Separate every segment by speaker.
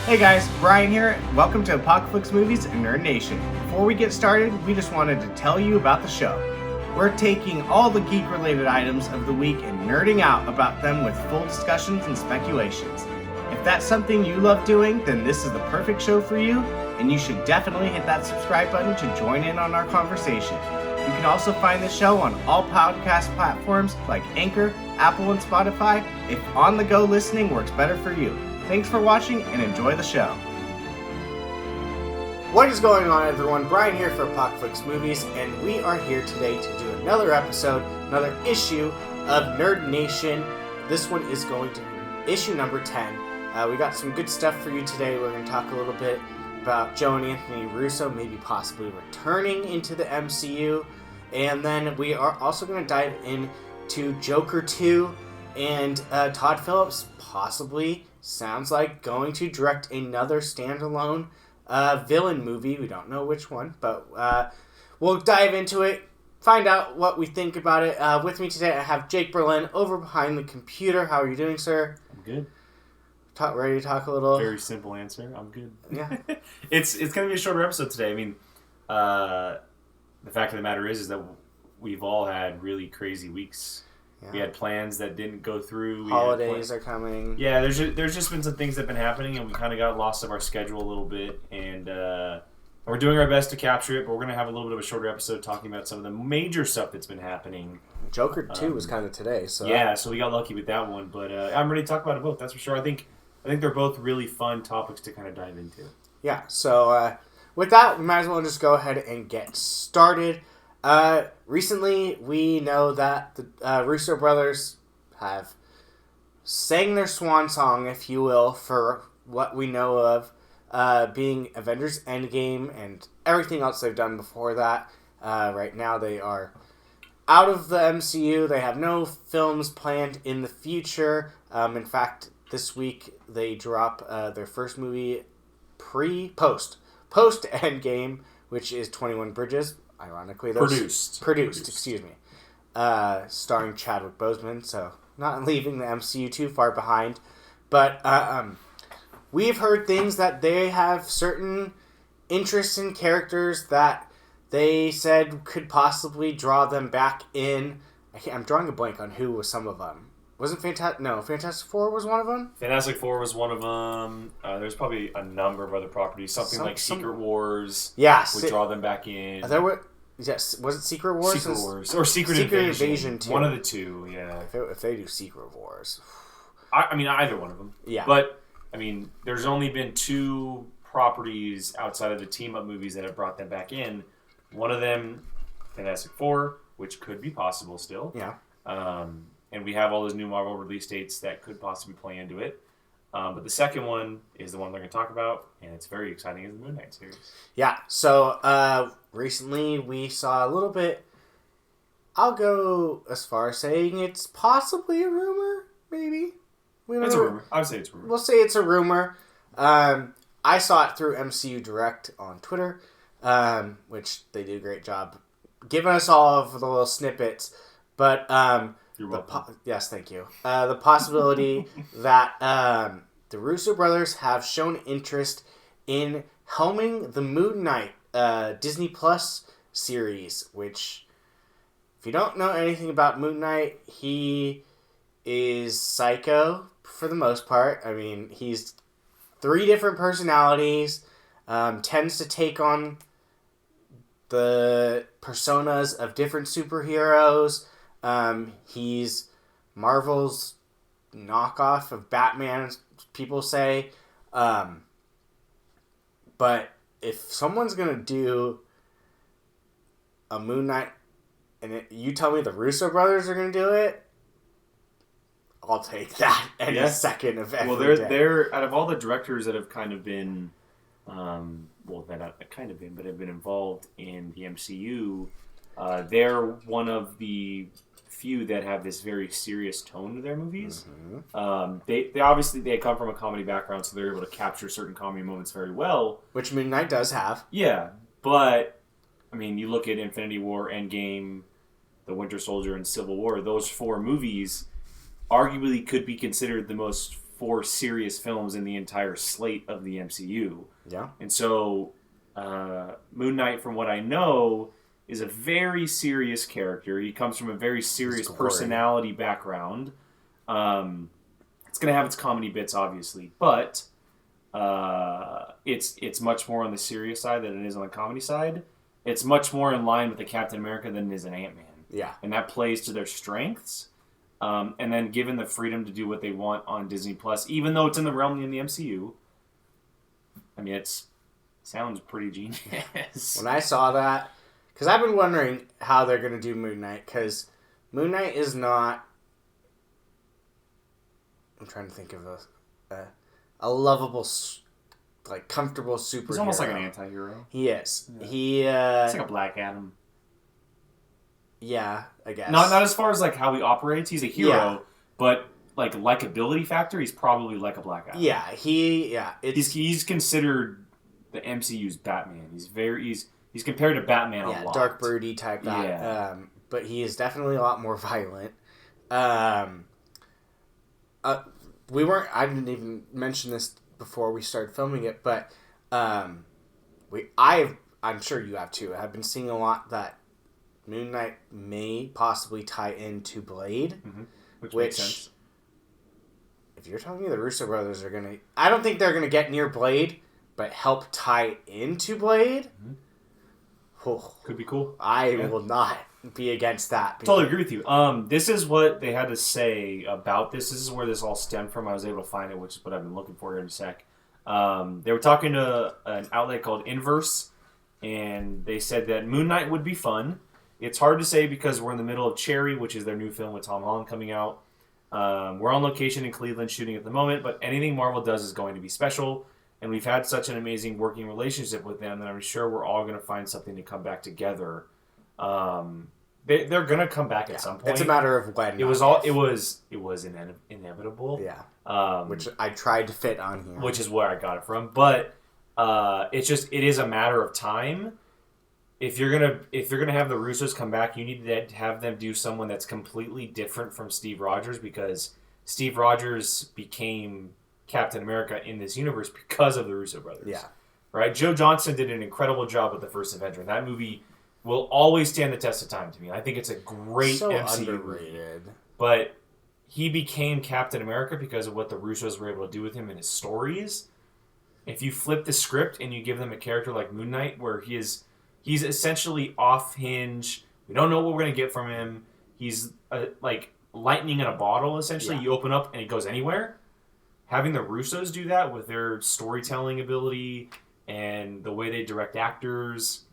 Speaker 1: Hey guys, Brian here. Welcome to Apocaflix Movies and Nerd Nation. Before we get started, we just wanted to tell you about the show. We're taking all the geek-related items of the week and nerding out about them with full discussions and speculations. If that's something you love doing, then this is the perfect show for you, and you should definitely hit that subscribe button to join in on our conversation. You can also find the show on all podcast platforms like Anchor, Apple, and Spotify if on-the-go listening works better for you. Thanks for watching and enjoy the show. What is going on, everyone? Brian here for Apocaflix Movies, and we are here today to do another episode, another issue of Nerd Nation. This one is going to be issue number 10. We got some good stuff for you today. We're going to talk a little bit about Joe and Anthony Russo maybe possibly returning into the MCU, and then we are also going to dive into Joker 2, and Todd Phillips possibly sounds like going to direct another standalone villain movie. We don't know which one, but we'll dive into it, find out what we think about it. With me today, I have Jake Berlin over behind the computer. How are you doing, sir?
Speaker 2: I'm good.
Speaker 1: Ready to talk a little?
Speaker 2: Very simple answer. I'm good.
Speaker 1: Yeah.
Speaker 2: It's going to be a shorter episode today. I mean, the fact of the matter is that we've all had really crazy weeks. Yeah. We had plans that didn't go through.
Speaker 1: Holidays are coming.
Speaker 2: Yeah, there's just been some things that have been happening, and we kind of got lost of our schedule a little bit, and we're doing our best to capture it, but we're going to have a little bit of a shorter episode talking about some of the major stuff that's been happening.
Speaker 1: Joker 2 was kind of today, so...
Speaker 2: Yeah, so we got lucky with that one, but I'm ready to talk about it both, that's for sure. I think they're both really fun topics to kind of dive into.
Speaker 1: Yeah, so with that, we might as well just go ahead and get started. Recently, we know that the Russo Brothers have sang their swan song, if you will, for what we know of being Avengers Endgame and everything else they've done before that. Right now, they are out of the MCU. They have no films planned in the future. In fact, this week, they drop their first movie post Endgame, which is 21 Bridges. Ironically, produced, excuse me. Starring Chadwick Boseman, so not leaving the MCU too far behind. But we've heard things that they have certain interests in characters that they said could possibly draw them back in. I'm drawing a blank on who was some of them. Wasn't Fantastic Four was one of them?
Speaker 2: Fantastic Four was one of them. There's probably a number of other properties. Something like Secret Wars.
Speaker 1: Yeah.
Speaker 2: Would draw them back in.
Speaker 1: Yes, was it Secret Wars?
Speaker 2: Secret Wars. Or Secret Invasion too. One of the two, yeah.
Speaker 1: If they do Secret Wars.
Speaker 2: I mean, either one of them.
Speaker 1: Yeah.
Speaker 2: But, I mean, there's only been two properties outside of the team-up movies that have brought them back in. One of them, Fantastic Four, which could be possible still.
Speaker 1: Yeah.
Speaker 2: And we have all those new Marvel release dates that could possibly play into it. But the second one is the one we're going to talk about, and it's very exciting, is the Moon Knight series. Yeah,
Speaker 1: so recently we saw a little bit. I'll go as far as saying it's possibly a rumor, maybe.
Speaker 2: It's a rumor. I would say it's a rumor.
Speaker 1: We'll say it's a rumor. I saw it through MCU Direct on Twitter, which they do a great job giving us all of the little snippets. But
Speaker 2: you're welcome.
Speaker 1: Yes, thank you. The possibility that the Russo brothers have shown interest in helming the Moon Knight Disney Plus series, which, if you don't know anything about Moon Knight, he is psycho for the most part. I mean, he's 3 different personalities, tends to take on the personas of different superheroes. He's Marvel's knockoff of Batman, people say. But if someone's going to do a Moon Knight, and you tell me the Russo brothers are going to do it, I'll take that any second of every day.
Speaker 2: They're out of all the directors that have kind of been, but have been involved in the MCU, they're one of the few that have this very serious tone to their movies. Mm-hmm. They obviously come from a comedy background, so they're able to capture certain comedy moments very well.
Speaker 1: Which Moon Knight does have.
Speaker 2: Yeah, but I mean, you look at Infinity War, Endgame, The Winter Soldier, and Civil War. Those 4 movies arguably could be considered the most 4 serious films in the entire slate of the MCU.
Speaker 1: Yeah.
Speaker 2: And so Moon Knight, from what I know, is a very serious character. He comes from a very serious personality background. It's going to have its comedy bits, obviously, but it's much more on the serious side than it is on the comedy side. It's much more in line with the Captain America than it is an Ant-Man.
Speaker 1: Yeah. And
Speaker 2: that plays to their strengths. And then given the freedom to do what they want on Disney Plus, even though it's in the realm in the MCU, I mean, sounds pretty genius.
Speaker 1: When I saw that, because I've been wondering how they're going to do Moon Knight, because Moon Knight is not... I'm trying to think of a lovable, like, comfortable superhero.
Speaker 2: He's almost like an anti-hero.
Speaker 1: He is.
Speaker 2: Yeah. It's like a Black Adam.
Speaker 1: Yeah, I guess.
Speaker 2: Not as far as, like, how he operates. He's a hero, but, like, likability factor, he's probably like a Black Adam.
Speaker 1: Yeah,
Speaker 2: he's considered the MCU's Batman. He's compared to Batman a lot.
Speaker 1: Dark broody type that. Yeah. But he is definitely a lot more violent. I didn't even mention this before we started filming it, but I'm sure you have too. I've been seeing a lot that Moon Knight may possibly tie into Blade,
Speaker 2: which makes sense.
Speaker 1: If you're telling me the Russo brothers are gonna, I don't think they're gonna get near Blade, but help tie into Blade.
Speaker 2: Could be cool.
Speaker 1: I will not be against that.
Speaker 2: Totally agree with you. This is what they had to say about this. This is where this all stemmed from. I was able to find it, which is what I've been looking for here in a sec. They were talking to an outlet called Inverse, and they said that Moon Knight would be fun. It's hard to say because we're in the middle of Cherry, which is their new film with Tom Holland coming out. We're on location in Cleveland shooting at the moment, but anything Marvel does is going to be special. And we've had such an amazing working relationship with them that I'm sure we're all going to find something to come back together. They're going to come back at some point.
Speaker 1: It's a matter of when.
Speaker 2: It was inevitable.
Speaker 1: Yeah. Which I tried to fit on here.
Speaker 2: Which is where I got it from. But it is a matter of time. If you're gonna have the Russos come back, you need to have them do someone that's completely different from Steve Rogers, because Steve Rogers became Captain America in this universe because of the Russo brothers.
Speaker 1: Yeah.
Speaker 2: Right? Joe Johnston did an incredible job with the first Avenger. That movie will always stand the test of time to me. I think it's a great MCU
Speaker 1: underrated.
Speaker 2: But he became Captain America because of what the Russos were able to do with him in his stories. If you flip the script and you give them a character like Moon Knight, where he's essentially off hinge, we don't know what we're going to get from him. He's like lightning in a bottle, essentially. Yeah. You open up and it goes anywhere. Having the Russos do that with their storytelling ability and the way they direct actors,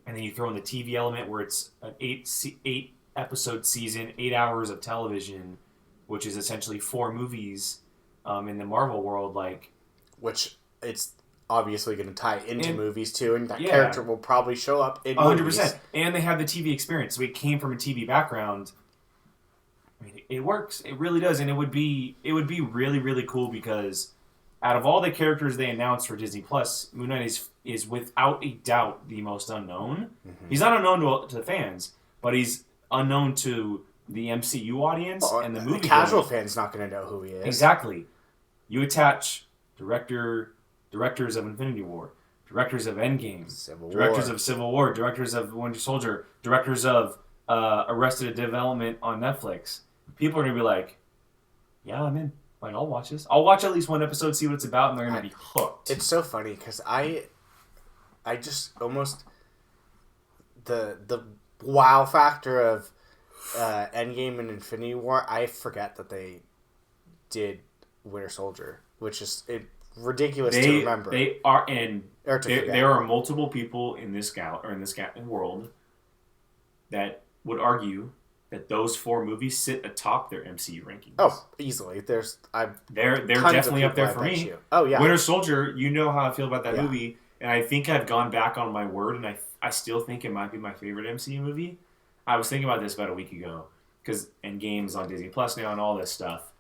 Speaker 2: and then you throw in the TV element where it's an 8 episode season, 8 hours of television, which is essentially 4 movies in the Marvel world,
Speaker 1: which it's obviously going to tie into movies too, and that character will probably show up in 100%. Movies.
Speaker 2: And they have the TV experience. So it came from a TV background. I mean, it works. It really does, and it would be really, really cool, because out of all the characters they announced for Disney Plus, Moon Knight is without a doubt the most unknown. Mm-hmm. He's not unknown to the fans, but he's unknown to the MCU audience and the movie.
Speaker 1: The casual fan's not going to know who he is.
Speaker 2: Exactly. You attach directors of Infinity War, directors of Endgame, directors of Civil War, directors of Winter Soldier, directors of Arrested Development on Netflix. People are going to be like, yeah, I'm in. Like, I'll watch this. I'll watch at least one episode, see what it's about, and they're going to be hooked.
Speaker 1: It's so funny, because I just almost... The wow factor of Endgame and Infinity War, I forget that they did Winter Soldier, which is ridiculous to remember.
Speaker 2: They are, and there are multiple people in this world that would argue that those 4 movies sit atop their MCU rankings.
Speaker 1: Oh, easily. They're
Speaker 2: definitely up there for me.
Speaker 1: Oh yeah,
Speaker 2: Winter Soldier. You know how I feel about that movie, and I think I've gone back on my word, and I still think it might be my favorite MCU movie. I was thinking about this about a week ago, because Endgame's on Disney Plus now and all this stuff.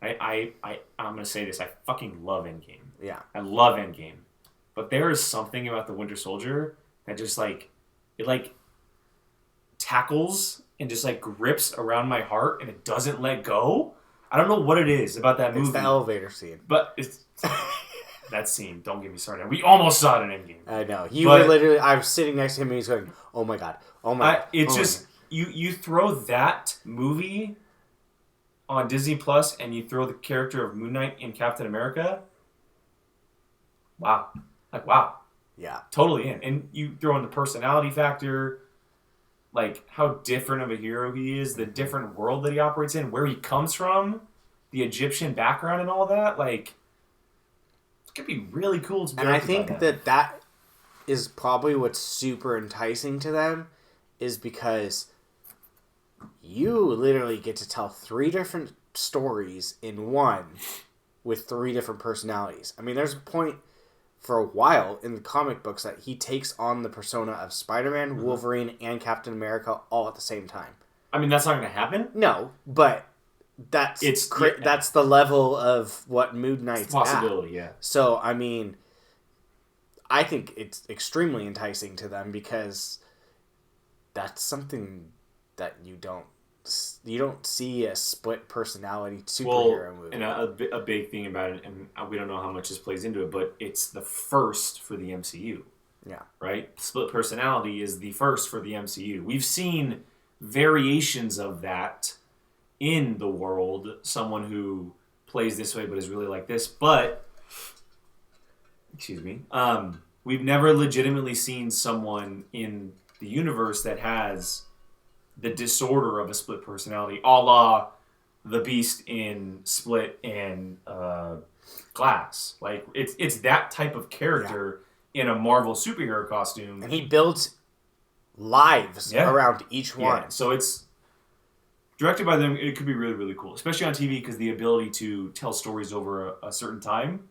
Speaker 2: I'm gonna say this. I fucking love Endgame.
Speaker 1: Yeah,
Speaker 2: I love Endgame, but there is something about the Winter Soldier that just it tackles and just grips around my heart, and it doesn't let go. I don't know what it is about that movie.
Speaker 1: It's the elevator scene.
Speaker 2: But it's... that scene, don't get me started. We almost saw it in Endgame.
Speaker 1: I know. I was sitting next to him and he's going, oh my god, oh my god.
Speaker 2: It's just, you throw that movie on Disney Plus and you throw the character of Moon Knight in Captain America. Wow. Like, wow.
Speaker 1: Yeah.
Speaker 2: Totally in. And you throw in the personality factor, like how different of a hero he is, the different world that he operates in, where he comes from, the Egyptian background and all that. Like, it could be really cool to be.
Speaker 1: And I think that is probably what's super enticing to them, is because you literally get to tell 3 different stories in one with 3 different personalities. I mean, there's a point for a while in the comic books that he takes on the persona of Spider-Man, Wolverine, and Captain America all at the same time.
Speaker 2: I mean, that's not going to happen.
Speaker 1: No, but that's the level of what Moon Knight's
Speaker 2: possibility,
Speaker 1: at. Yeah. So, I mean, I think it's extremely enticing to them because that's something that you don't see a split personality superhero movie.
Speaker 2: And a big thing about it, and we don't know how much this plays into it, but it's the first for the MCU.
Speaker 1: Yeah.
Speaker 2: Right? Split personality is the first for the MCU. We've seen variations of that in the world. Someone who plays this way but is really like this. But, excuse me, we've never legitimately seen someone in the universe that has the disorder of a split personality, a la the Beast in Split and Glass. Like, it's that type of character in a Marvel superhero costume.
Speaker 1: And he builds lives around each one.
Speaker 2: Yeah. So it's directed by them. It could be really, really cool, especially on TV, because the ability to tell stories over a certain time.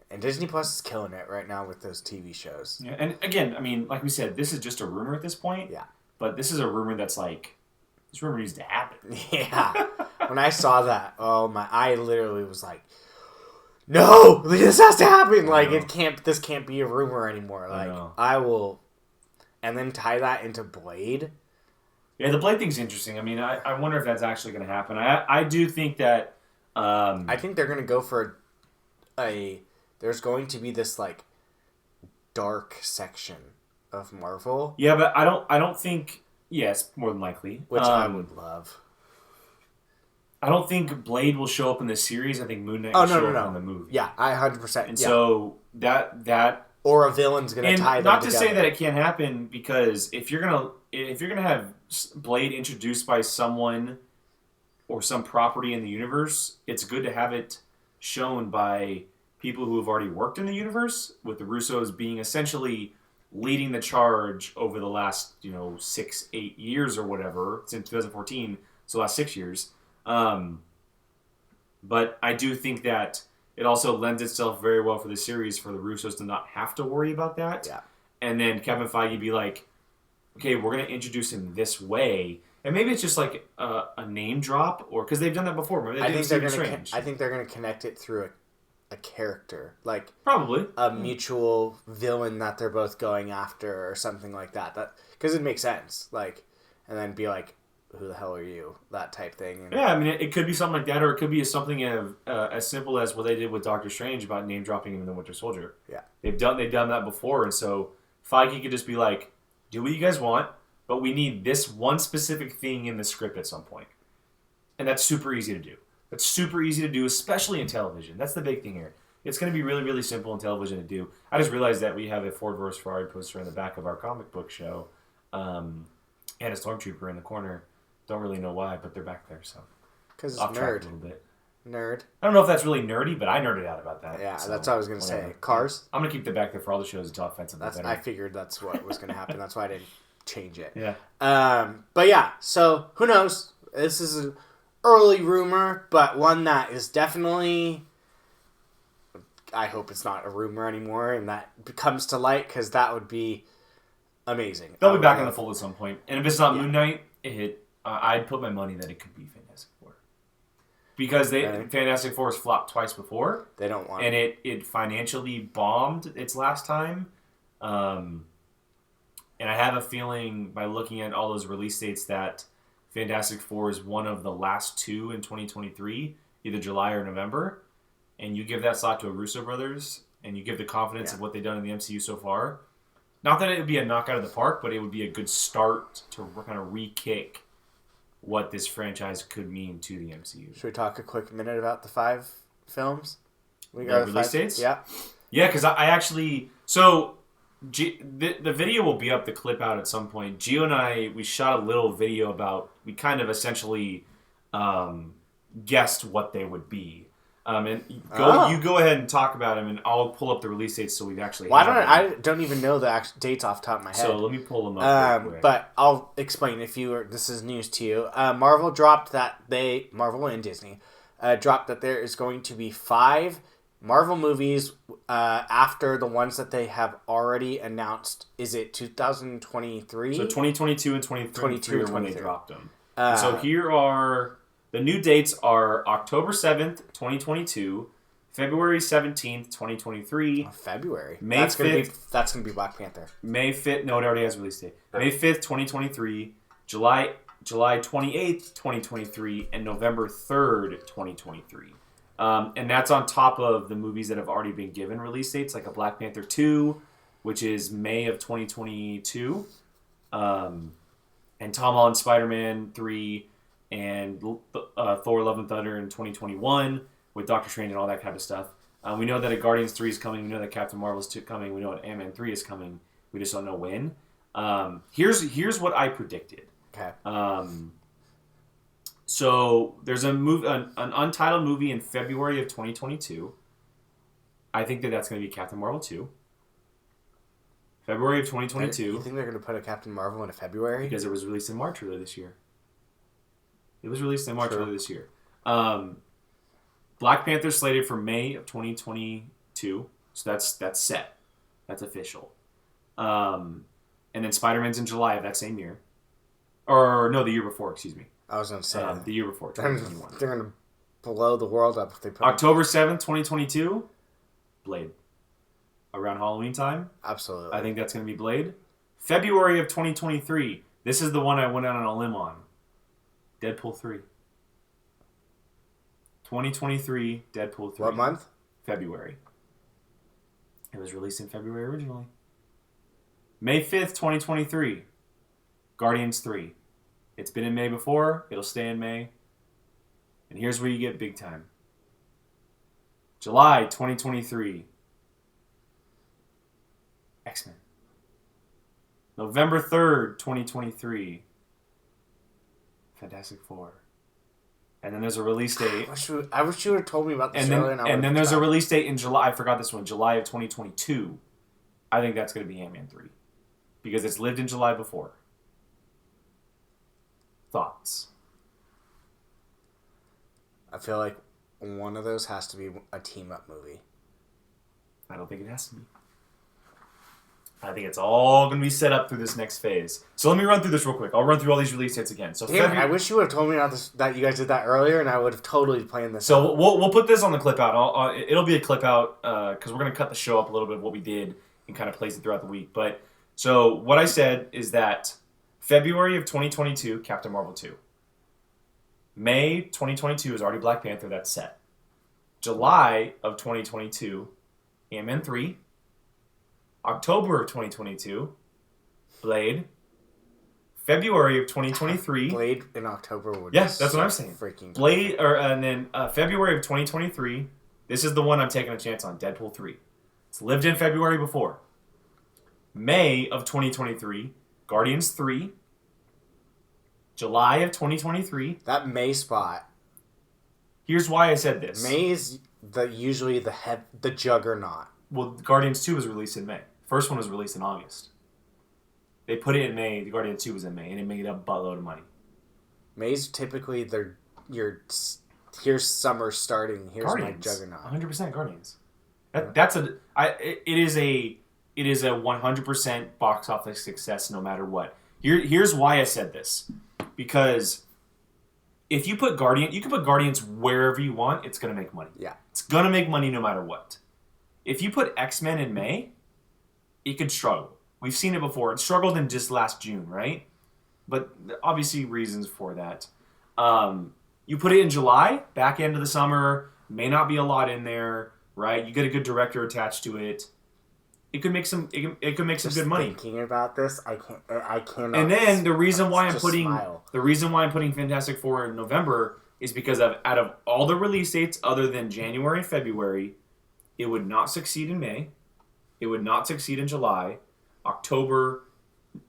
Speaker 1: And Disney Plus is killing it right now with those TV shows.
Speaker 2: Yeah, and again, I mean, like we said, this is just a rumor at this point.
Speaker 1: Yeah.
Speaker 2: But this is a rumor that's like, this rumor needs to happen.
Speaker 1: Yeah. When I saw that, I literally was like, no, this has to happen. Like, this can't be a rumor anymore. Like, I will, and then tie that into Blade.
Speaker 2: Yeah, the Blade thing's interesting. I mean, I wonder if that's actually going to happen. I do think that,
Speaker 1: I think they're going to go for there's going to be this, like, dark section of Marvel.
Speaker 2: Yeah, but I don't think, yes, more than likely.
Speaker 1: Which I would love.
Speaker 2: I don't think Blade will show up in the series. I think Moon Knight will show up in the movie.
Speaker 1: Yeah, 100%.
Speaker 2: And so that
Speaker 1: or a villain's going to tie them
Speaker 2: not
Speaker 1: together.
Speaker 2: To say that it can't happen, because if you're gonna have Blade introduced by someone or some property in the universe, it's good to have it shown by people who have already worked in the universe, with the Russos being essentially leading the charge over the last 6-8 years or whatever, since 2014, so last 6 years. But I do think that it also lends itself very well for the series for the Russos to not have to worry about that.
Speaker 1: Yeah.
Speaker 2: And then Kevin Feige be like, okay, we're going to introduce him this way. And maybe it's just like a name drop, or because they've done that before. Remember,
Speaker 1: I think they're going to connect it through a character, like
Speaker 2: probably
Speaker 1: a mutual villain that they're both going after, or something like that. That because it makes sense. Like, and then be like, who the hell are you? That type thing. And
Speaker 2: yeah, I mean, it could be something like that, or it could be something as simple as what they did with Doctor Strange about name dropping him in the Winter Soldier.
Speaker 1: Yeah,
Speaker 2: they've done that before, and so Feige could just be like, do what you guys want, but we need this one specific thing in the script at some point, and that's super easy to do. That's super easy to do, especially in television. That's the big thing here. It's going to be really, really simple in television to do. I just realized that we have a Ford vs. Ferrari poster in the back of our comic book show, and a Stormtrooper in the corner. Don't really know why, but they're back there, so.
Speaker 1: Because it's
Speaker 2: off track
Speaker 1: nerd.
Speaker 2: a little bit.
Speaker 1: Nerd.
Speaker 2: I don't know if that's really nerdy, but I nerded out about that.
Speaker 1: Yeah,
Speaker 2: so
Speaker 1: that's what I was going to say. Cars?
Speaker 2: I'm going to keep them back there for all the shows until offensively better.
Speaker 1: I figured that's what was going to happen. That's why I didn't change it.
Speaker 2: Yeah.
Speaker 1: But yeah, so who knows? This is an early rumor, but one that is definitely... I hope it's not a rumor anymore and that comes to light, because that would be amazing.
Speaker 2: They'll be back in the fold at some point. And if it's not Moon Knight, I'd put my money that it could be Fantastic Four. Because Fantastic Four has flopped twice before.
Speaker 1: They don't want
Speaker 2: and it financially bombed its last time. And I have a feeling, by looking at all those release dates, that Fantastic Four is one of the last two in 2023, either July or November, and you give that slot to a Russo Brothers, and you give the confidence of what they've done in the MCU so far, not that it would be a knockout of the park, but it would be a good start to kind of re-kick what this franchise could mean to the MCU.
Speaker 1: Should we talk a quick minute about the 5 films?
Speaker 2: We got the release dates?
Speaker 1: Yeah.
Speaker 2: Yeah, because I actually... So... the video will be up, the clip out at some point. Gio and I, we shot a little video about, we kind of essentially guessed what they would be. And you go ahead and talk about them, and I'll pull up the release dates so we've actually...
Speaker 1: I don't even know the dates off the top of my head.
Speaker 2: So let me pull them up real quick.
Speaker 1: But I'll explain this is news to you. Marvel dropped that Marvel and Disney dropped that there is going to be 5 Marvel movies after the ones that they have already announced. Is it 2023?
Speaker 2: So 2022 and 2023 are when they dropped them. So here are... The new dates are October 7th, 2022, February 17th, 2023.
Speaker 1: February?
Speaker 2: May
Speaker 1: that's
Speaker 2: 5th.
Speaker 1: That's going to be Black Panther.
Speaker 2: May 5th. No, it already has a release date. May 5th, 2023, July 28th, 2023, and November 3rd, 2023. And that's on top of the movies that have already been given release dates, like a Black Panther 2, which is May of 2022, and Tom Holland Spider-Man 3, and Thor Love and Thunder in 2021, with Doctor Strange and all that kind of stuff. We know that a Guardians 3 is coming. We know that Captain Marvel's 2 coming. We know that Ant-Man 3 is coming. We just don't know when. Here's what I predicted.
Speaker 1: Okay.
Speaker 2: So there's an untitled movie in February of 2022. I think that's going to be Captain Marvel 2. February of 2022.
Speaker 1: You think they're going to put a Captain Marvel in February?
Speaker 2: Because it was released in March earlier this year. It was released in March earlier this year. Black Panther slated for May of 2022. So that's set. That's official. And then Spider-Man's in July of that same year. Or, no, the year before, excuse me.
Speaker 1: I was going to say
Speaker 2: the year before, 2021.
Speaker 1: They're going to blow the world up if they put
Speaker 2: October 7th, 2022, Blade. Around Halloween time.
Speaker 1: Absolutely.
Speaker 2: I think that's going to be Blade. February of 2023. This is the one I went out on a limb on. Deadpool 3. 2023, Deadpool 3.
Speaker 1: What month?
Speaker 2: February. It was released in February originally. May 5th, 2023, Guardians 3. It's been in May before. It'll stay in May. And here's where you get big time. July 2023, X-Men. November 3rd, 2023, Fantastic Four. And then there's a release date.
Speaker 1: I wish you would have told me about this earlier.
Speaker 2: And then there's a release date in July. I forgot this one. July of 2022. I think that's going to be Ant-Man 3. Because it's lived in July before. Thoughts?
Speaker 1: I feel like one of those has to be a team-up movie.
Speaker 2: I don't think it has to be. I think it's all going to be set up through this next phase. So let me run through this real quick. I'll run through all these release dates again. So
Speaker 1: damn, I wish you would have told me about this, that you guys did that earlier, and I would have totally planned this.
Speaker 2: So we'll put this on the clip out. It'll be a clip out because we're going to cut the show up a little bit of what we did and kind of place it throughout the week. But so what I said is that February of 2022, Captain Marvel 2. May 2022 is already Black Panther. That's set. July of 2022, Ant-Man 3. October of 2022, Blade. February of 2023.
Speaker 1: Blade in October would
Speaker 2: yes, that's what I'm saying.
Speaker 1: Freaking
Speaker 2: Blade, and then February of 2023. This is the one I'm taking a chance on. Deadpool 3. It's lived in February before. May of 2023, Guardians 3. July of 2023.
Speaker 1: That May spot.
Speaker 2: Here's why I said this.
Speaker 1: May is usually the juggernaut.
Speaker 2: Well, Guardians 2 was released in May. First one was released in August. They put it in May. The Guardians 2 was in May, and it made a buttload of money.
Speaker 1: May's typically here's summer starting. Here's
Speaker 2: Guardians.
Speaker 1: my juggernaut.
Speaker 2: 100% Guardians. It is a 100% box office success no matter what. Here's why I said this. Because if you put you can put Guardians wherever you want, it's going to make money.
Speaker 1: Yeah.
Speaker 2: It's going to make money no matter what. If you put X-Men in May, it could struggle. We've seen it before. It struggled in just last June, right? but obviously reasons for that. You put it in July, back end of the summer, may not be a lot in there, right? You get a good director attached to it. It could make some. It could make some good money.
Speaker 1: Thinking about this, I cannot.
Speaker 2: And then the reason why I'm
Speaker 1: smile.
Speaker 2: putting Fantastic Four in November is because out of all the release dates other than January and February, it would not succeed in May. It would not succeed in July, October.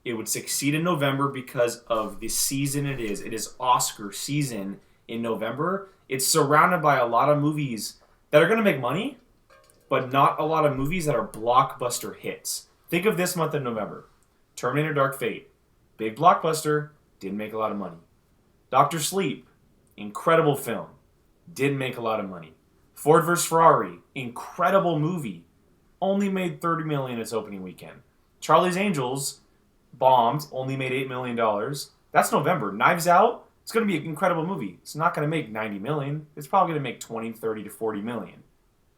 Speaker 2: It would succeed in November because of the season it is. It is Oscar season in November. It's surrounded by a lot of movies that are going to make money, but not a lot of movies that are blockbuster hits. Think of this month in November. Terminator Dark Fate. Big blockbuster, didn't make a lot of money. Dr. Sleep, incredible film, didn't make a lot of money. Ford vs. Ferrari, incredible movie, only made $30 million its opening weekend. Charlie's Angels bombed, only made $8 million. That's November. Knives Out, it's going to be an incredible movie. It's not going to make $90 million. It's probably going to make $20, $30 to $40 million.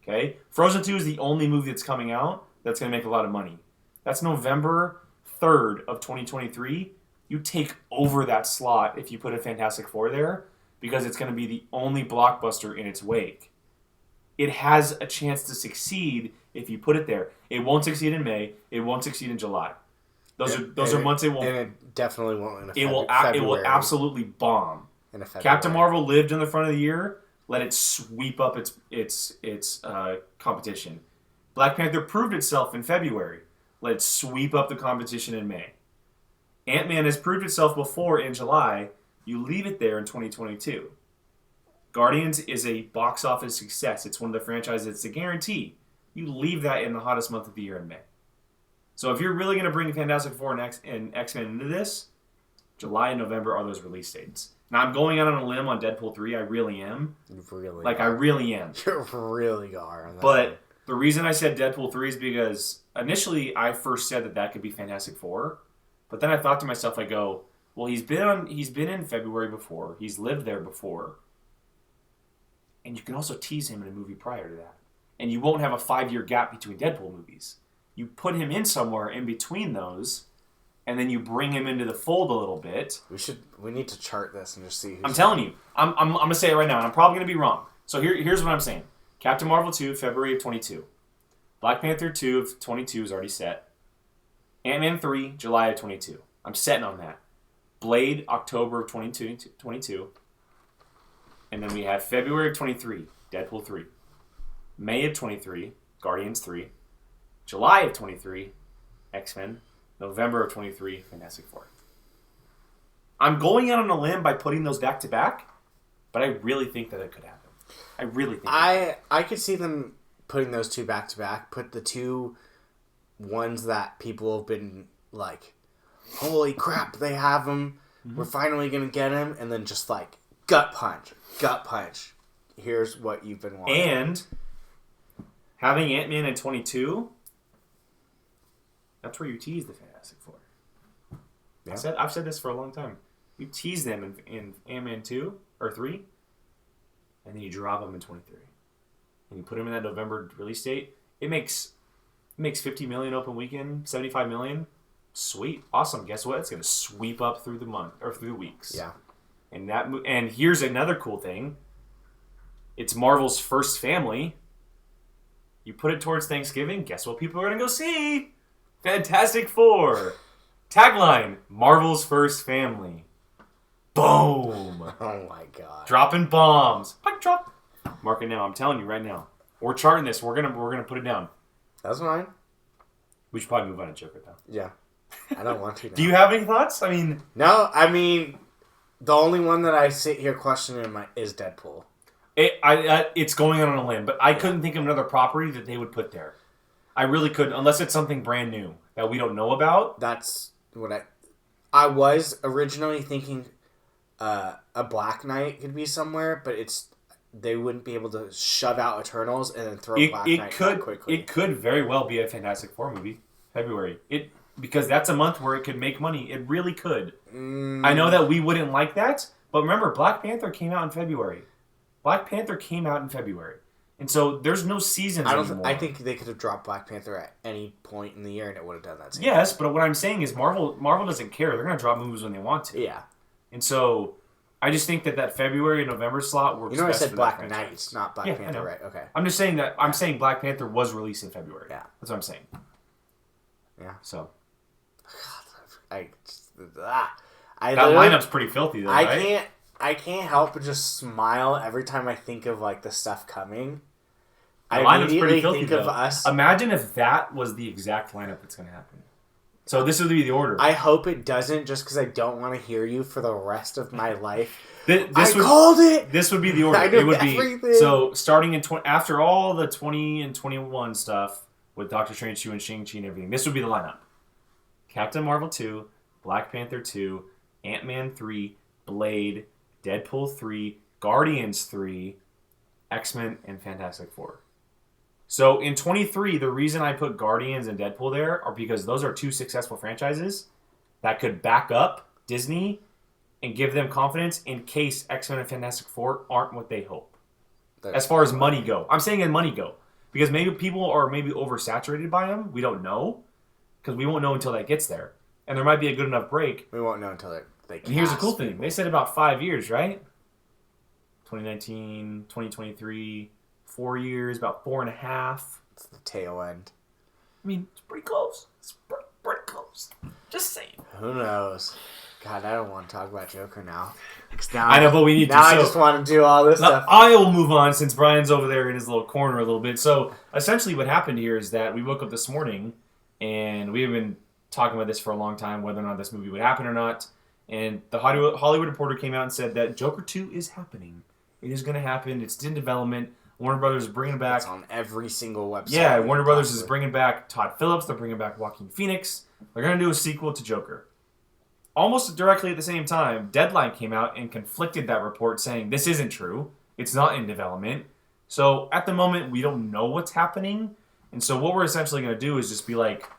Speaker 2: Okay? Frozen 2 is the only movie that's coming out that's going to make a lot of money. That's November 3rd of 2023. You take over that slot if you put a Fantastic Four there because it's going to be the only blockbuster in its wake. It has a chance to succeed if you put it there. It won't succeed in May. It won't succeed in July. Those are months it won't.
Speaker 1: And it definitely won't in
Speaker 2: February. It will absolutely bomb.
Speaker 1: In a February.
Speaker 2: Captain Marvel lived in the front of the year. Let it sweep up its competition. Black Panther proved itself in February. Let it sweep up the competition in May. Ant-Man has proved itself before in July. You leave it there in 2022. Guardians is a box office success. It's one of the franchises that's a guarantee. You leave that in the hottest month of the year in May. So if you're really going to bring Fantastic Four and X-Men into this, July and November are those release dates. Now, I'm going out on a limb on Deadpool 3. I really am.
Speaker 1: You really
Speaker 2: I really am.
Speaker 1: You really are. On that
Speaker 2: but
Speaker 1: one.
Speaker 2: The reason I said Deadpool 3 is because initially I first said that could be Fantastic Four. But then I thought to myself, I go, well, he's been in February before. He's lived there before. And you can also tease him in a movie prior to that. And you won't have a 5-year gap between Deadpool movies. You put him in somewhere in between those, and then you bring him into the fold a little bit.
Speaker 1: We need to chart this and just see.
Speaker 2: I'm telling you, I'm going to say it right now, and I'm probably going to be wrong. So here's what I'm saying. Captain Marvel 2, February of 22. Black Panther 2 of 22 is already set. Ant-Man 3, July of 22. I'm setting on that. Blade, October of 22. And then we have February of 23, Deadpool 3. May of 23, Guardians 3. July of 23, X-Men. November of 23, Fantastic Four. I'm going out on a limb by putting those back to back, but I really think that it could happen. I really think
Speaker 1: I could see them putting those two back to back. Put the two ones that people have been like, holy crap, they have them. Mm-hmm. We're finally going to get him. And then just like, gut punch. Here's what you've been wanting.
Speaker 2: And having Ant-Man at 22, that's where you tease the Fantastic Four. Yeah. I've said this for a long time. You tease them in Ant-Man 2 or 3, and then you drop them in 23. And you put them in that November release date. It makes $50 million open weekend, $75 million. Sweet. Awesome. Guess what? It's going to sweep up through the month or through the weeks.
Speaker 1: Yeah.
Speaker 2: And here's another cool thing. It's Marvel's first family. You put it towards Thanksgiving, guess what people are going to go see? Fantastic Four. Tagline, Marvel's first family. Boom.
Speaker 1: Oh my god.
Speaker 2: Dropping bombs. Pipe drop. Mark it now. I'm telling you right now. We're charting this. We're gonna put it down.
Speaker 1: That's fine.
Speaker 2: We should probably move on to Joker though.
Speaker 1: Yeah. I don't want to now.
Speaker 2: Do you have any thoughts?
Speaker 1: No, the only one that I sit here questioning is Deadpool.
Speaker 2: It's going on a limb, but I couldn't think of another property that they would put there. I really couldn't, unless it's something brand new that we don't know about.
Speaker 1: That's what I was originally thinking. A Black Knight could be somewhere, but they wouldn't be able to shove out Eternals and then throw Black Knight that quickly.
Speaker 2: It could very well be a Fantastic Four movie, February. Because that's a month where it could make money. It really could. I know that we wouldn't like that, but remember, Black Panther came out in February. And so there's no seasons anymore.
Speaker 1: I think they could have dropped Black Panther at any point in the year and it would have done that.
Speaker 2: Yes, but what I'm saying is Marvel doesn't care. They're going to drop movies when they want to.
Speaker 1: Yeah.
Speaker 2: And so I just think that February and November slot works.
Speaker 1: You know,
Speaker 2: best
Speaker 1: I said
Speaker 2: for
Speaker 1: Black Knight, not Black Panther, right? Okay.
Speaker 2: I'm just saying that I'm saying Black Panther was released in February.
Speaker 1: Yeah.
Speaker 2: That's what I'm saying.
Speaker 1: Yeah.
Speaker 2: So.
Speaker 1: That
Speaker 2: lineup's pretty filthy, though, right?
Speaker 1: I can't help but just smile every time I think of like the stuff coming.
Speaker 2: The lineup's pretty filthy, though. Imagine if that was the exact lineup that's going to happen. So this would be the order.
Speaker 1: I hope it doesn't, just because I don't want to hear you for the rest of my life.
Speaker 2: Called it. This would be the order. It would
Speaker 1: everything.
Speaker 2: Be so starting in after all the 20 and 21 stuff with Doctor Strange 2 and Shang-Chi and everything. This would be the lineup: Captain Marvel 2, Black Panther 2, Ant-Man 3, Blade, Deadpool 3, Guardians 3, X-Men, and Fantastic Four. So in 23, the reason I put Guardians and Deadpool there are because those are two successful franchises that could back up Disney and give them confidence in case X-Men and Fantastic Four aren't what they hope. As far as money go. I'm saying in money go. Because maybe people are maybe oversaturated by them. We don't know. Because we won't know until that gets there. And there might be a good enough break.
Speaker 1: We won't know until they cast.
Speaker 2: And here's the cool thing. They said about 5 years, right? 2019, 2023... 4 years, about 4.5.
Speaker 1: It's the tail end.
Speaker 2: I mean, it's pretty close. It's pretty close. Just saying.
Speaker 1: Who knows? God, I don't want to talk about Joker now.
Speaker 2: I know, but we need to.
Speaker 1: Now I just want to do all this stuff.
Speaker 2: I will move on since Brian's over there in his little corner a little bit. So, essentially what happened here is that we woke up this morning, and we have been talking about this for a long time, whether or not this movie would happen or not. And the Hollywood Reporter came out and said that Joker 2 is happening. It is going to happen. It's in development. Warner Brothers is bringing back...
Speaker 1: It's on every single website.
Speaker 2: Yeah, Warner Brothers is bringing back Todd Phillips. They're bringing back Joaquin Phoenix. They're going to do a sequel to Joker. Almost directly at the same time, Deadline came out and conflicted that report, saying this isn't true. It's not in development. So at the moment, we don't know what's happening. And so what we're essentially going to do is just be like,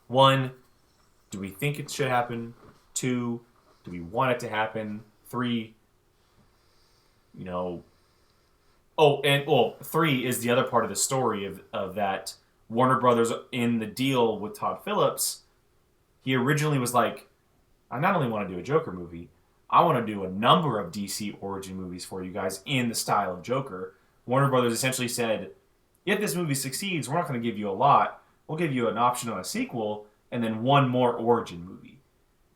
Speaker 2: 1, do we think it should happen? 2, do we want it to happen? 3, 3 is the other part of the story of that Warner Brothers in the deal with Todd Phillips. He originally was like, I not only want to do a Joker movie, I want to do a number of DC origin movies for you guys in the style of Joker. Warner Brothers essentially said, if this movie succeeds, we're not going to give you a lot. We'll give you an option on a sequel and then one more origin movie.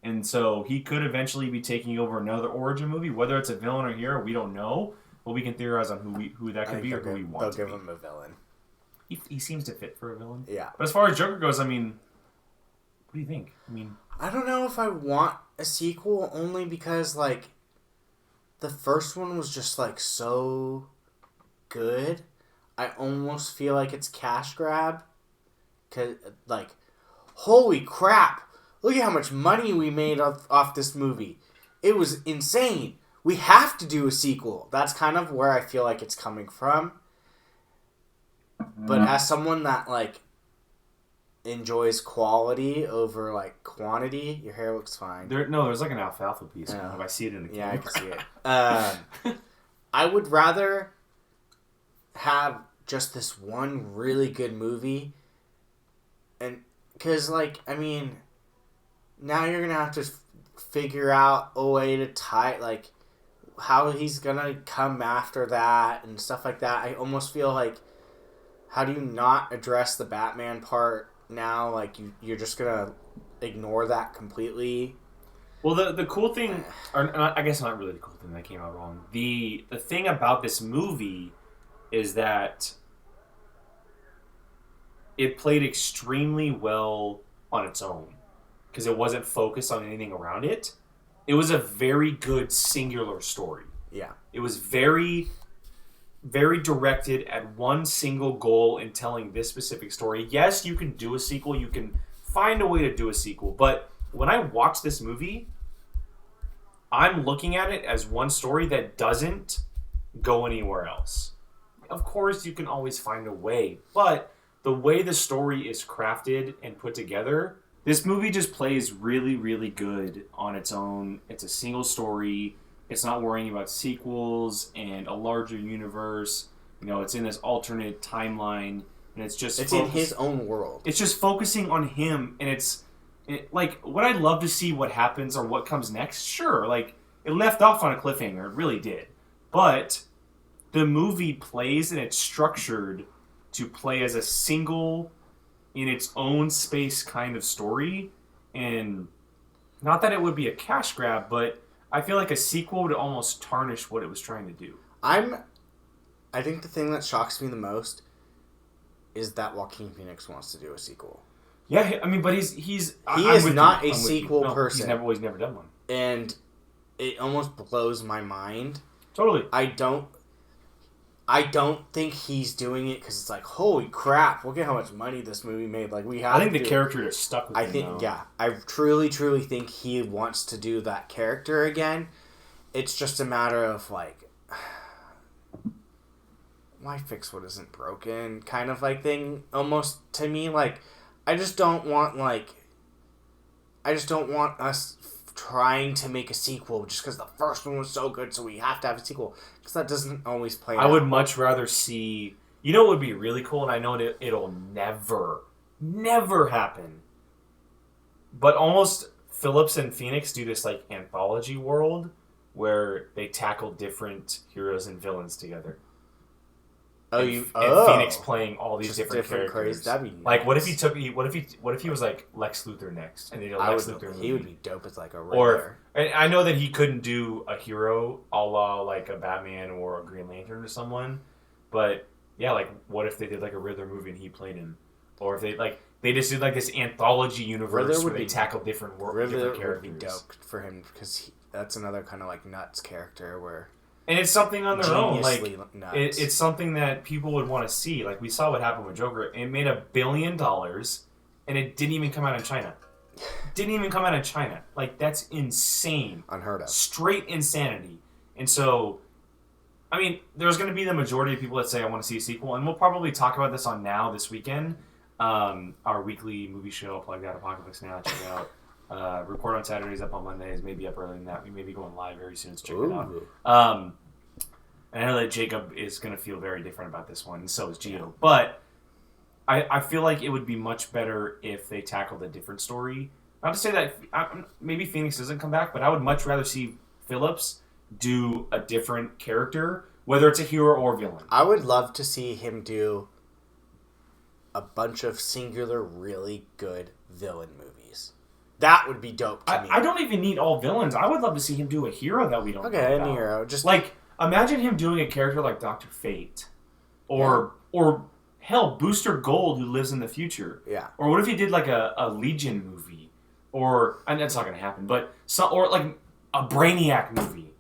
Speaker 2: And so he could eventually be taking over another origin movie. Whether it's a villain or hero, we don't know. But we can theorize on who that could be or who we want to be.
Speaker 1: They'll give him a villain.
Speaker 2: He seems to fit for a villain.
Speaker 1: Yeah.
Speaker 2: But as far as Joker goes, I mean, what do you think?
Speaker 1: I don't know if I want a sequel, only because, like, the first one was just, like, so good. I almost feel like it's cash grab. 'Cause, like, holy crap. Look at how much money we made off this movie. It was insane. We have to do a sequel. That's kind of where I feel like it's coming from. But as someone that, like, enjoys quality over, like, quantity, your hair looks fine.
Speaker 2: There's like an alfalfa piece. If I see it in the camera.
Speaker 1: Yeah, I can see it. I would rather have just this one really good movie. And, because, like, I mean, now you're going to have to figure out a way to tie, like, how he's gonna come after that and stuff like that. I almost feel like, how do you not address the Batman part now? Like, you're just gonna ignore that completely.
Speaker 2: Well, the cool thing, or I guess not really the cool thing, that came out wrong. The thing about this movie is that it played extremely well on its own because it wasn't focused on anything around it. It was a very good singular story.
Speaker 1: Yeah.
Speaker 2: It was very, very directed at one single goal in telling this specific story. Yes, you can do a sequel. You can find a way to do a sequel. But when I watch this movie, I'm looking at it as one story that doesn't go anywhere else. Of course, you can always find a way. But the way the story is crafted and put together, this movie just plays really, really good on its own. It's a single story. It's not worrying about sequels and a larger universe. it's in this alternate timeline, and it's
Speaker 1: in his own world.
Speaker 2: It's just focusing on him, and like, would I love to see what happens or what comes next? Sure, like, it left off on a cliffhanger, it really did. But the movie plays and it's structured to play as a single, in its own space kind of story, and not that it would be a cash grab, but I feel like a sequel would almost tarnish what it was trying to do.
Speaker 1: I think the thing that shocks me the most is that Joaquin Phoenix wants to do a sequel.
Speaker 2: Yeah, I mean, but he is
Speaker 1: not a sequel person.
Speaker 2: He's never done one,
Speaker 1: and it almost blows my mind.
Speaker 2: Totally.
Speaker 1: I don't think he's doing it because it's like, holy crap! Look at how much money this movie made. Like, we have.
Speaker 2: I think the character is stuck with him.
Speaker 1: I think, yeah, I truly think he wants to do that character again. It's just a matter of like, why fix what isn't broken, kind of like thing. Almost to me, like, I just don't want us trying to make a sequel just because the first one was so good, so we have to have a sequel, because that doesn't always play out.
Speaker 2: I would much rather see, what would be really cool, and I know it'll never happen, but almost Phillips and Phoenix do this like anthology world where they tackle different heroes and villains together. And Phoenix playing all these different characters.
Speaker 1: Crazy. That'd be nice.
Speaker 2: Like, what if he was like Lex Luthor next, and they did a Lex Luthor movie?
Speaker 1: He would be dope as like a Riddler.
Speaker 2: And I know that he couldn't do a hero a la like a Batman or a Green Lantern or someone, but yeah, like, what if they did like a Riddler movie and he played him, or if they just did like this anthology universe where they tackle different characters.
Speaker 1: Riddler would be dope for him, because that's another kind of like nuts character where.
Speaker 2: And it's something on their own. Like,
Speaker 1: it's
Speaker 2: something that people would want to see. Like, we saw what happened with Joker. It made $1 billion, and it didn't even come out in China. Like, that's insane.
Speaker 1: Unheard of.
Speaker 2: Straight insanity. And so, I mean, there's going to be the majority of people that say, I want to see a sequel. And we'll probably talk about this on Now this weekend. Our weekly movie show, plug that, Apocaflix Now, check it out. Record on Saturdays, up on Mondays, maybe up earlier than that. We may be going live very soon, so check it out. And I know that Jacob is going to feel very different about this one, and so is Gio. But I feel like it would be much better if they tackled a different story. Not to say that maybe Phoenix doesn't come back, but I would much rather see Phillips do a different character, whether it's a hero or villain.
Speaker 1: I would love to see him do a bunch of singular, really good villain movies. That would be dope to me.
Speaker 2: I don't even need all villains. I would love to see him do a hero that we don't know about.
Speaker 1: Okay, a hero. Just
Speaker 2: like, imagine him doing a character like Dr. Fate. Or hell, Booster Gold, who lives in the future.
Speaker 1: Yeah.
Speaker 2: Or what if he did like a Legion movie? Or, and that's not going to happen, but or like a Brainiac movie.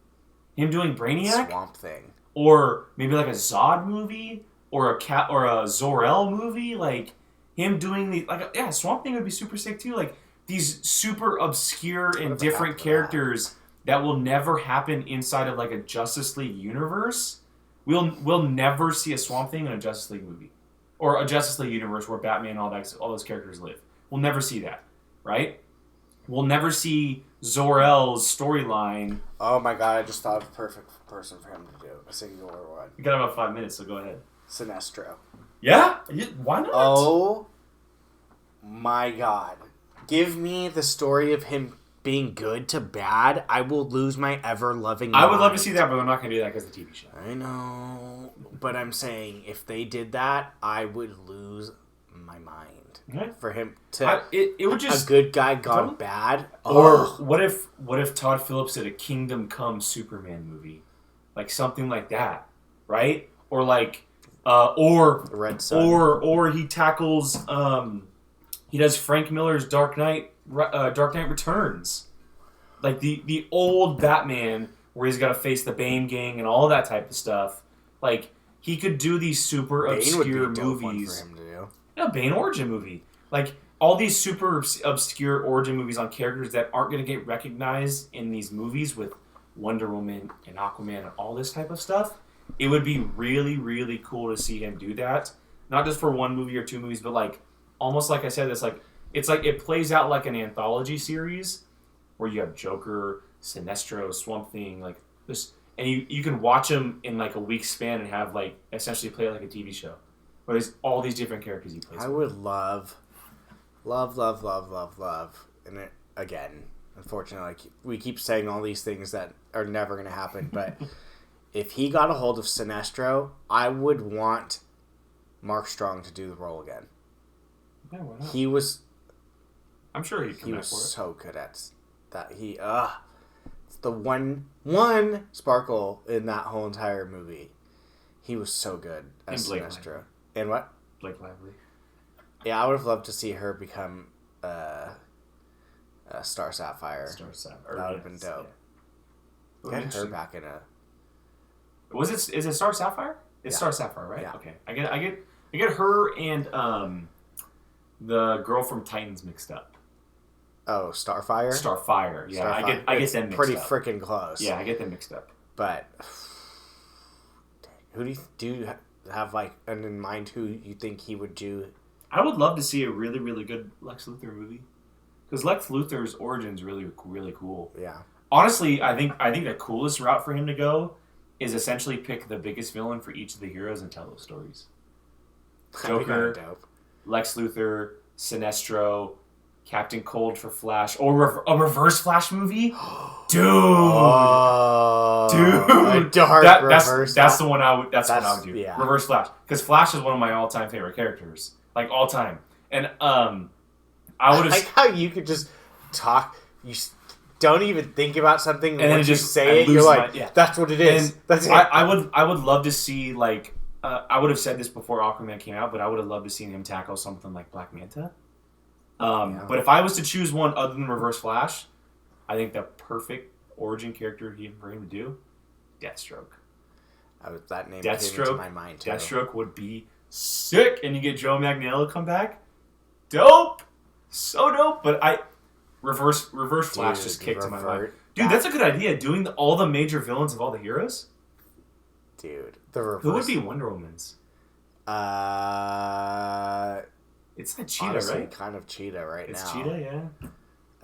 Speaker 2: Him doing Brainiac?
Speaker 1: Swamp Thing.
Speaker 2: Or maybe like a Zod movie? Or a Zor-El movie? Like, him doing Swamp Thing would be super sick too. Like, these super obscure and different characters that will never happen inside of like a Justice League universe. We'll never see a Swamp Thing in a Justice League movie, or a Justice League universe where Batman and all those characters live. We'll never see that, right? We'll never see Zor-El's storyline.
Speaker 1: Oh my god! I just thought of the perfect person for him to do a singular one.
Speaker 2: We got about 5 minutes, so go ahead.
Speaker 1: Sinestro.
Speaker 2: Yeah? Why not?
Speaker 1: Oh my god. Give me the story of him being good to bad. I will lose my ever-loving mind.
Speaker 2: I would love to see that, but I'm not going to do that because of the TV show.
Speaker 1: I know. But I'm saying, if they did that, I would lose my mind.
Speaker 2: Okay.
Speaker 1: For him to...
Speaker 2: It would just...
Speaker 1: A good guy gone bad.
Speaker 2: Or what if Todd Phillips did a Kingdom Come Superman movie? Like, something like that. Right? Or like... or
Speaker 1: Red Sun.
Speaker 2: Or he tackles... he does Frank Miller's Dark Knight Returns. Like the old Batman where he's got to face the Bane gang and all that type of stuff. Like, he could do these super obscure movies.
Speaker 1: For him to do.
Speaker 2: Yeah, Bane origin movie. Like, all these super obscure origin movies on characters that aren't going to get recognized in these movies with Wonder Woman and Aquaman and all this type of stuff. It would be really, really cool to see him do that. Not just for one movie or two movies, but like, almost like I said, it's like it plays out like an anthology series where you have Joker, Sinestro, Swamp Thing, like this, and you can watch them in like a week span and have like essentially play it like a TV show, where there's all these different characters he plays.
Speaker 1: I would love, and it, again, unfortunately, like, we keep saying all these things that are never going to happen, but if he got a hold of Sinestro, I would want Mark Strong to do the role again.
Speaker 2: Yeah, why not?
Speaker 1: He was...
Speaker 2: I'm sure he'd come
Speaker 1: He
Speaker 2: back
Speaker 1: was
Speaker 2: for it.
Speaker 1: so good at that. It's the one sparkle in that whole entire movie. He was so good as Sinestro. And what?
Speaker 2: Blake Lively.
Speaker 1: Yeah, I would have loved to see her become Star Sapphire. That would have been dope.
Speaker 2: Yeah.
Speaker 1: Get her back in a...
Speaker 2: Is it Star Sapphire? It's Star Sapphire, right?
Speaker 1: Yeah.
Speaker 2: Okay. I get her and the girl from Titans mixed up.
Speaker 1: Oh, Starfire?
Speaker 2: Starfire. Yeah,
Speaker 1: Starfire.
Speaker 2: I get them mixed
Speaker 1: pretty
Speaker 2: up.
Speaker 1: freaking close.
Speaker 2: Yeah, I get them mixed up.
Speaker 1: But who do you have like in mind who you think he would do?
Speaker 2: I would love to see a really, really good Lex Luthor movie, because Lex Luthor's origin is really, really cool.
Speaker 1: Yeah.
Speaker 2: Honestly, I think the coolest route for him to go is essentially pick the biggest villain for each of the heroes and tell those stories. Joker, Lex Luthor, Sinestro, Captain Cold for Flash, or a Reverse Flash movie, dude.
Speaker 1: A dark reverse.
Speaker 2: That's the one I would. That's what I would do.
Speaker 1: Yeah.
Speaker 2: Reverse Flash, because Flash is one of my all-time favorite characters, like all time. And I would have
Speaker 1: like how you could just talk. You don't even think about something, and
Speaker 2: then
Speaker 1: when you say it, you're like, "That's what it is."
Speaker 2: And
Speaker 1: that's it.
Speaker 2: I would love to see like. I would have said this before Aquaman came out, but I would have loved to see him tackle something like Black Manta. But if I was to choose one other than Reverse Flash, I think the perfect origin character for him to do, Deathstroke.
Speaker 1: That name came into my mind too.
Speaker 2: Deathstroke would be sick, and you get Joe Manganiello come back. Dope, so dope. But Reverse Flash just kicked in my mind. Dude, that's a good idea. Doing all the major villains of all the heroes.
Speaker 1: Dude, the reverse.
Speaker 2: Who would be Wonder Woman's? It's not Cheetah,
Speaker 1: honestly,
Speaker 2: right?
Speaker 1: Kind of Cheetah right now.
Speaker 2: It's Cheetah, yeah.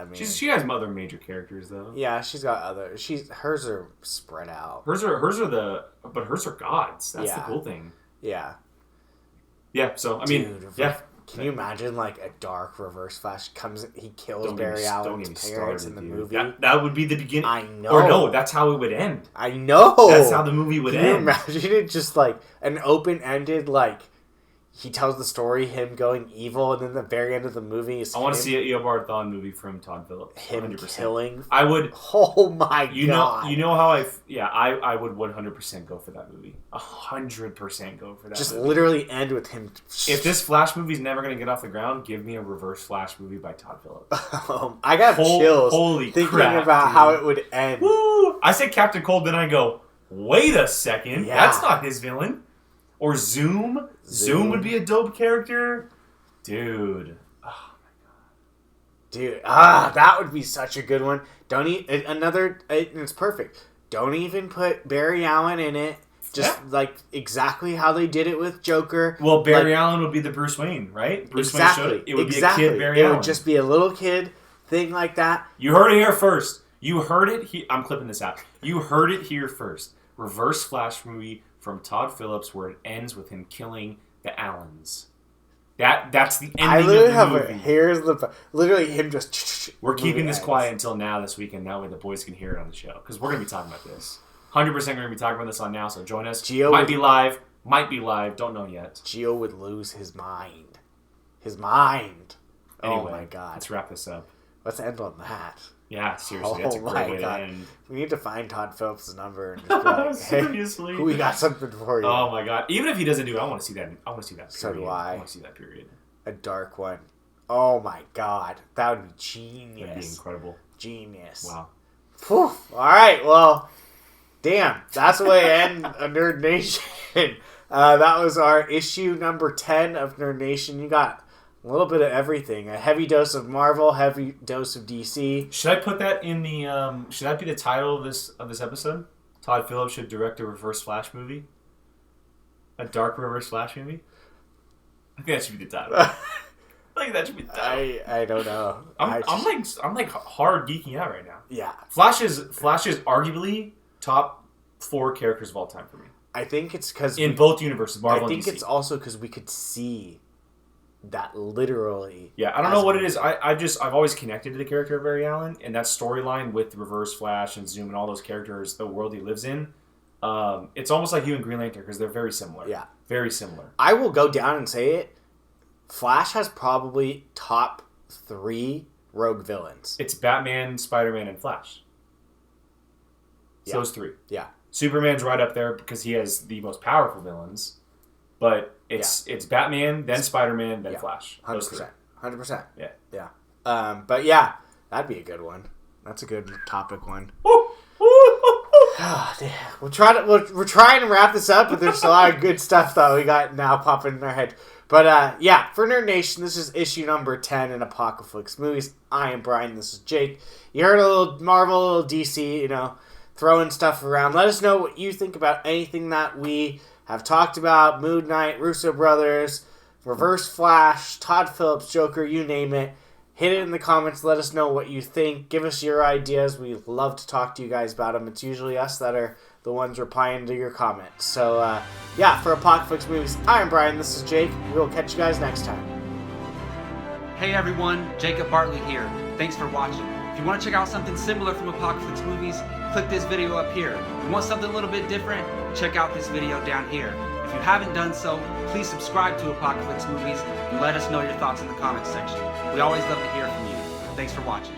Speaker 1: I mean,
Speaker 2: she has other major characters though.
Speaker 1: Yeah, she's got other. Hers are spread out.
Speaker 2: Hers are gods. That's the cool thing.
Speaker 1: Yeah.
Speaker 2: Yeah. So I mean,
Speaker 1: Can you imagine like a dark Reverse Flash he kills Barry Allen's parents in the movie?
Speaker 2: That would be the beginning.
Speaker 1: I know.
Speaker 2: Or no, that's how it would end.
Speaker 1: I know.
Speaker 2: That's how the movie would end.
Speaker 1: Can you imagine it just like an open-ended, like he tells the story, him going evil, and then the very end of the movie is
Speaker 2: I want to see an Eobard Thawne movie from Todd Phillips.
Speaker 1: Him
Speaker 2: 100%.
Speaker 1: killing.
Speaker 2: I would.
Speaker 1: Oh my god!
Speaker 2: You know how I would 100% go for that movie. 100% go for that.
Speaker 1: Just
Speaker 2: movie.
Speaker 1: literally end with him.
Speaker 2: If this Flash movie's never gonna get off the ground, give me a Reverse Flash movie by Todd Phillips.
Speaker 1: I got chills.
Speaker 2: Holy
Speaker 1: thinking
Speaker 2: crap,
Speaker 1: about
Speaker 2: dude.
Speaker 1: how it would end.
Speaker 2: Woo! I say Captain Cold, then I go, wait a second,
Speaker 1: Yeah.
Speaker 2: that's not his villain. Or Zoom. Zoom would be a dope character. Dude. Oh my god.
Speaker 1: Dude, that would be such a good one. It's perfect. Don't even put Barry Allen in it. Just like exactly how they did it with Joker.
Speaker 2: Well, Barry Allen would be the Bruce Wayne, right? Bruce Wayne it would be a kid Barry Allen.
Speaker 1: It would just be a little kid thing like that.
Speaker 2: You heard it here first. You heard it here. I'm clipping this out. You heard it here first. Reverse Flash movie from Todd Phillips where it ends with him killing the Allens. That's the ending of the movie.
Speaker 1: Literally him just...
Speaker 2: We're keeping this quiet until now this weekend. That way the boys can hear it on the show. Because we're going to be talking about this. 100% going to be talking about this on now, so join us. Might be live. Don't know yet.
Speaker 1: Gio would lose his mind.
Speaker 2: Anyway,
Speaker 1: oh my god.
Speaker 2: Let's wrap this up.
Speaker 1: Let's end on that.
Speaker 2: Yeah, seriously, that's a great way to end.
Speaker 1: We need to find Todd Phillips' number and just be like,
Speaker 2: seriously,
Speaker 1: hey, we got something for you.
Speaker 2: Oh my god! Even if he doesn't do it, I want to see that. Period.
Speaker 1: So do I.
Speaker 2: I want to see that period.
Speaker 1: A dark one. Oh my god, that would be genius.
Speaker 2: That'd be incredible.
Speaker 1: Genius.
Speaker 2: Wow.
Speaker 1: Whew. All right. Well, damn. That's the way I end a Nerd Nation. That was our issue number 10 of Nerd Nation. You got a little bit of everything. A heavy dose of Marvel, heavy dose of DC.
Speaker 2: Should I put that in the? Should that be the title of this episode? Todd Phillips should direct a Reverse Flash movie. A dark Reverse Flash movie. I think that should be the title. I think that should be the title.
Speaker 1: I don't know.
Speaker 2: I'm like hard geeking out right now.
Speaker 1: Yeah.
Speaker 2: Flash is arguably top 4 characters of all time for me.
Speaker 1: I think it's because
Speaker 2: in both universes, Marvel and DC.
Speaker 1: I think it's also because we could see that literally.
Speaker 2: Yeah, I don't know what it is. I've always connected to the character of Barry Allen and that storyline with Reverse Flash and Zoom and all those characters, the world he lives in. It's almost like you and Green Lantern because they're very similar.
Speaker 1: Yeah,
Speaker 2: very similar.
Speaker 1: I will go down and say it. Flash has probably top 3 rogue villains.
Speaker 2: It's Batman, Spider-Man, and Flash. It's those 3.
Speaker 1: Yeah.
Speaker 2: Superman's right up there because he has the most powerful villains. But it's Batman, then Spider-Man, then Flash.
Speaker 1: 100%. 100%.
Speaker 2: Yeah.
Speaker 1: Yeah. But yeah, that'd be a good one. That's a good topic one. We're trying to wrap this up, but there's a lot of good stuff that we got now popping in our head. But yeah, for Nerd Nation, this is issue number 10 in Apocaflix Movies. I am Brian. This is Jake. You heard a little Marvel, a little DC, throwing stuff around. Let us know what you think about anything that we have talked about. Moon Knight, Russo Brothers, Reverse Flash, Todd Phillips, Joker, you name it. Hit it in the comments. Let us know what you think. Give us your ideas. We love to talk to you guys about them. It's usually us that are the ones replying to your comments. So, yeah, for Apocaflix Movies, I'm Brian. This is Jake. We'll catch you guys next time.
Speaker 3: Hey everyone, Jacob Bartley here. Thanks for watching. If you want to check out something similar from Apocaflix Movies, click this video up here. If you want something a little bit different, check out this video down here. If you haven't done so, please subscribe to Apocaflix Movies and let us know your thoughts in the comments section. We always love to hear from you. Thanks for watching.